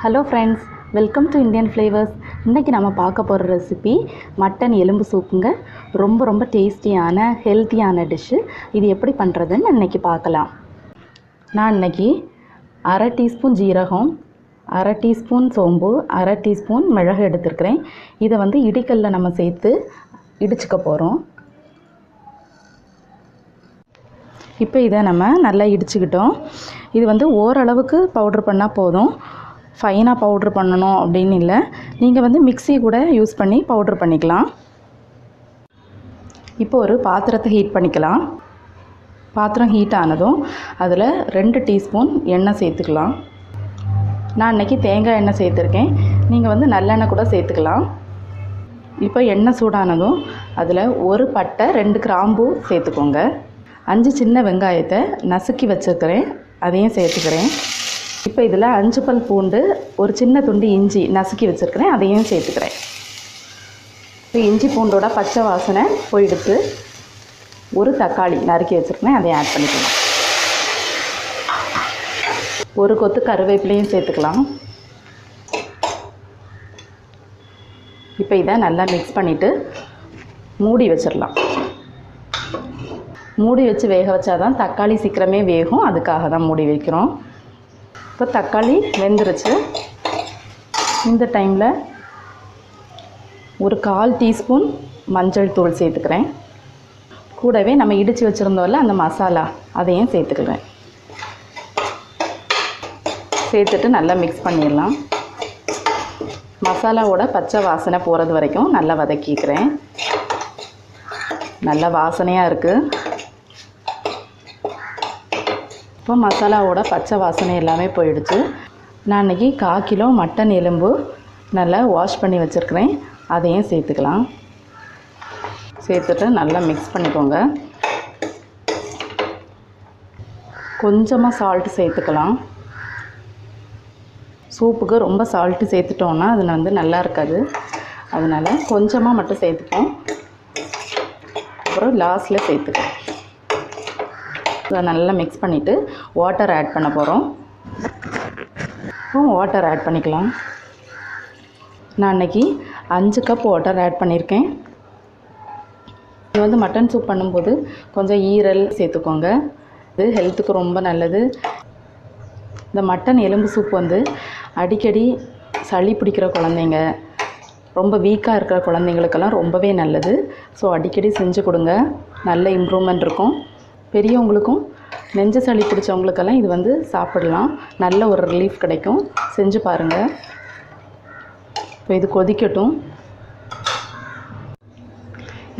Hello friends, welcome to Indian flavours. இன்றைக்கி நம்ம பார்க்க போகிற ரெசிபி மட்டன் எலும்பு சூப்புங்க. ரொம்ப டேஸ்டியான ஹெல்த்தியான டிஷ்ஷு. இது எப்படி பண்ணுறதுன்னு இன்றைக்கி பார்க்கலாம். நான் இன்றைக்கி அரை டீஸ்பூன் ஜீரகம், அரை டீஸ்பூன் சோம்பு, அரை டீஸ்பூன் மிளகு எடுத்துருக்கிறேன். இதை இடிக்கல்ல நம்ம சேர்த்து இடிச்சுக்க போகிறோம். இப்போ இதை நம்ம நல்லா இடிச்சுக்கிட்டோம். இது ஓரளவுக்கு பவுட்ரு பண்ணால் போதும், ஃபைனாக பவுட்ரு பண்ணணும் அப்படின்னு இல்லை. நீங்கள் மிக்ஸி கூட யூஸ் பண்ணி பவுட்ரு பண்ணிக்கலாம். இப்போ ஒரு பாத்திரத்தை ஹீட் பண்ணிக்கலாம். பாத்திரம் ஹீட் ஆனதும் அதில் 2 டீஸ்பூன் எண்ணெய் சேர்த்துக்கலாம். நான் இன்றைக்கி தேங்காய் எண்ணெய் சேர்த்துருக்கேன். நீங்கள் நல்லெண்ணெய் கூட சேர்த்துக்கலாம். இப்போ எண்ணெய் சூடானதும் அதில் ஒரு பட்டை 2 கிராம்பு சேர்த்துக்கோங்க. 5 சின்ன வெங்காயத்தை நசுக்கி வச்சுருக்கிறேன், அதையும் சேர்த்துக்கிறேன். இப்போ இதில் 5 பல் பூண்டு, ஒரு சின்ன துண்டு இஞ்சி நசுக்கி வச்சுருக்கிறேன், அதையும் சேர்த்துக்கிறேன். இப்போ இஞ்சி பூண்டோட பச்சை வாசனை போயிடுத்து. ஒரு தக்காளி நறுக்கி வச்சுருக்கிறேன், அதையும் ஆட் பண்ணிக்கலாம். ஒரு கொத்து கருவேப்பிலையும் சேர்த்துக்கலாம். இப்போ இதை நல்லா மிக்ஸ் பண்ணிவிட்டு மூடி வச்சிடலாம். மூடி வச்சு வேக வச்சா தான் தக்காளி சீக்கிரமே வேகும், அதுக்காக தான் மூடி வைக்கிறோம். இப்போ தக்காளி வெந்துருச்சு. இந்த டைமில் ஒரு 1/4 டீஸ்பூன் மஞ்சள் தூள் சேர்த்துக்கிறேன். கூடவே நம்ம இடித்து வச்சுருந்தோம்ல அந்த மசாலா, அதையும் சேர்த்துக்கிறேன். சேர்த்துட்டு நல்லா மிக்ஸ் பண்ணிடலாம். மசாலாவோட பச்சை வாசனை போகிறது வரைக்கும் நல்லா வதக்கிக்கிறேன். நல்ல வாசனையாக இருக்குது. இப்போ மசாலாவோட பச்சை வாசனை எல்லாமே போயிடுச்சு. நான் இன்றைக்கி 1/4 கிலோ மட்டன் எலும்பு நல்லா வாஷ் பண்ணி வச்சுருக்கிறேன், அதையும் சேர்த்துக்கலாம். சேர்த்துட்டு நல்லா மிக்ஸ் பண்ணிக்கோங்க. கொஞ்சமாக சால்ட்டு சேர்த்துக்கலாம். சூப்புக்கு ரொம்ப சால்ட்டு சேர்த்துட்டோன்னா அது நல்லா இருக்காது. அதனால் கொஞ்சமாக மட்டும் சேர்த்துப்போம். அப்புறம் லாஸ்ட்டில் சேர்த்துக்கலாம். நல்லா மிக்ஸ் பண்ணிவிட்டு வாட்டர் ஆட் பண்ண போகிறோம். வாட்டர் ஆட் பண்ணிக்கலாம். நான் இன்றைக்கி 5 கப் வாட்டர் ஆட் பண்ணியிருக்கேன். இது மட்டன் சூப் பண்ணும்போது கொஞ்சம் ஈரல் சேர்த்துக்கோங்க, இது ஹெல்த்துக்கு ரொம்ப நல்லது. இந்த மட்டன் எலும்பு சூப் அடிக்கடி சளி பிடிக்கிற குழந்தைங்க, ரொம்ப வீக்காக இருக்கிற குழந்தைங்களுக்கெல்லாம் ரொம்பவே நல்லது. ஸோ அடிக்கடி செஞ்சு கொடுங்க, நல்ல இம்ப்ரூவ்மெண்ட் இருக்கும். பெரியவங்களுக்கும் நெஞ்ச சளி பிடிச்சவங்களுக்கெல்லாம் இது சாப்பிடலாம், நல்ல ஒரு ரிலீஃப் கிடைக்கும். செஞ்சு பாருங்கள். இப்போ இது கொதிக்கட்டும்.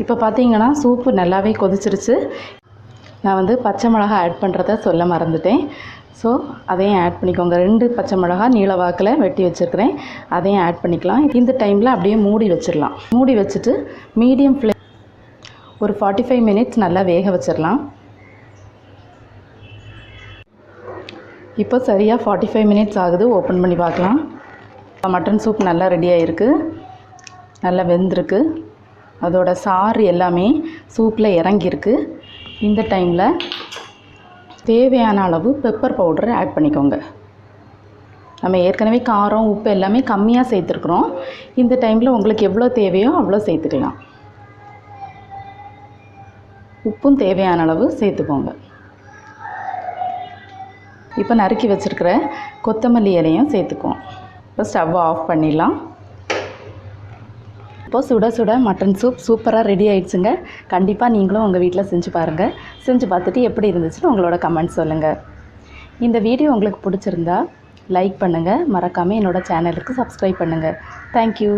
இப்போ பார்த்தீங்கன்னா சூப்பு நல்லாவே கொதிச்சிருச்சு. நான் பச்சை மிளகா ஆட் பண்ணுறத சொல்ல மறந்துட்டேன். ஸோ அதையும் ஆட் பண்ணிக்கோங்க. 2 பச்சை மிளகா நீள வாக்கில் வெட்டி வச்சுருக்கிறேன், அதையும் ஆட் பண்ணிக்கலாம். இந்த டைமில் அப்படியே மூடி வச்சிடலாம். மூடி வச்சுட்டு மீடியம் ஃப்ளேம் ஒரு 45 மினிட்ஸ் நல்லா வேக வச்சிடலாம். இப்போ சரியாக 45 மினிட்ஸ் ஆகுது. ஓப்பன் பண்ணி பார்க்கலாம். மட்டன் சூப் நல்லா ரெடியாக இருக்குது, நல்லா வெந்திருக்கு. அதோட சாறு எல்லாமே சூப்பில் இறங்கியிருக்கு. இந்த டைமில் தேவையான அளவு பெப்பர் பவுடர் ஆட் பண்ணிக்கோங்க. நம்ம ஏற்கனவே காரம் உப்பு எல்லாமே கம்மியாக சேர்த்துருக்குறோம். இந்த டைமில் உங்களுக்கு எவ்வளோ தேவையோ அவ்வளோ சேர்த்துக்கலாம். உப்பும் தேவையான அளவு சேர்த்துக்கோங்க. இப்போ நறுக்கி வச்சுருக்கிற கொத்தமல்லி இலையும் சேர்த்துக்குவோம். இப்போ ஸ்டவ்வை ஆஃப் பண்ணிடலாம். இப்போது சுட சுட மட்டன் சூப் சூப்பராக ரெடி ஆகிடுச்சுங்க. கண்டிப்பாக நீங்களும் உங்கள் வீட்டில் செஞ்சு பாருங்கள். செஞ்சு பார்த்துட்டு எப்படி இருந்துச்சுன்னு உங்களோட கமெண்ட் சொல்லுங்கள். இந்த வீடியோ உங்களுக்கு பிடிச்சிருந்தா லைக் பண்ணுங்கள், மறக்காமல் என்னோடய சேனலுக்கு சப்ஸ்கிரைப் பண்ணுங்கள். தேங்க்யூ.